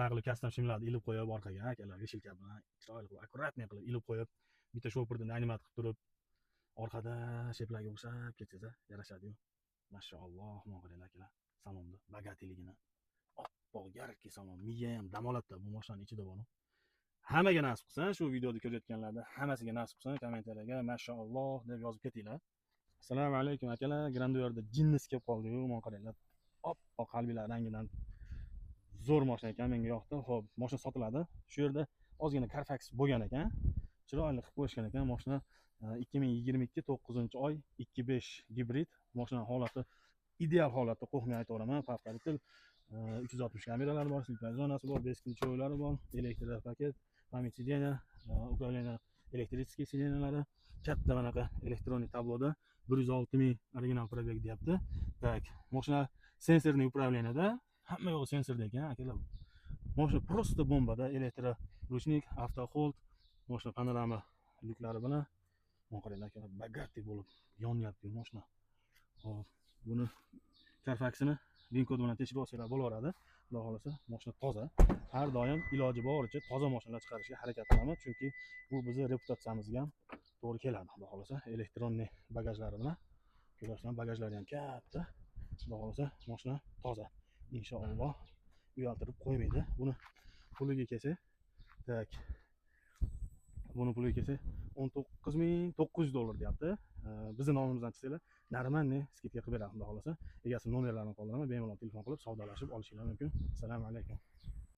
shunaqa qilib custom shimlarni ilib qo'yib orqaga akalar vishilka bilan chiroyli qilib akkuratniy qilib ilib qo'yib bitta shopirni animat qilib turib orqada sheplaga o'xshab ketsa yarashadi-yu. Mashalloh, mo'g'illar akalar. Salonni bagatiligini. Oppoq yarki salon, miya ham dam oladi bu mashinaning ichida bor. Hammaga nasib qilsin, shu videoni ko'rayotganlarda hammasiga nasib qilsin, kommentariyga mashalloh deb yozib ketinglar. Assalomu alaykum akalar. Grandio'rda jinnis kelib qoldi-yu, mo'g'illar. Oppoq qalblar rangidan zo'r mashina ekan, menga yoqdi. Xo'p, mashina sotiladi. Shu yerda ozgina Carfax bo'lgan ekan. Chiroyli qilib qo'yishgan ekan. Mashina 2022 9-oy 2.5 gibrid. Mashina holati ideal holatda qo'yib aytaveraman. Favqulodda 360 kameralari bor, silpa zonasi bor, beskinchoylari bor, elektr paket, pamять сидения, управление elektrический сиденьялari, katta bunaqa elektronik tabloda 106 ming original probeg deyapti. Tak, mashina sensorli управлениеda, hamma yo'g'i sensorda ekan akalar. Mashina просто bombada, elektrorучник, avto hold, mashina panorama lyuklari bilan mo'g'illar akalar bagati bo'lib yonyapti mashina. Hop, buni Carfax'ini link kod bilan tekshirib olsanglar bo'laveradi. Xudo xolasa, mashina toza. Har doim iloji boricha toza mashinalar chiqarishga harakat qilaman, chunki bu bizning reputatsiyamizga ham to'g'ri keladi. Xudo xolasa, elektronniy bagajlari bilan ko'rasizlar, bagajlari ham katta. Xudo xolasa, mashina toza. Inshaalloh uyaltirib qo'ymaydi. Buni puliga kelsa, tak. Buni puliga kelsa 19.900 dollar deyapti. Bizning nomimizdan chiqsanglar, нормальный skidka qilib beradi. Xudo xolasa, egasi nomerlarini qoldiraman, bemalol telefon qilib savdolashib olishingiz mumkin. Assalomu alaykum.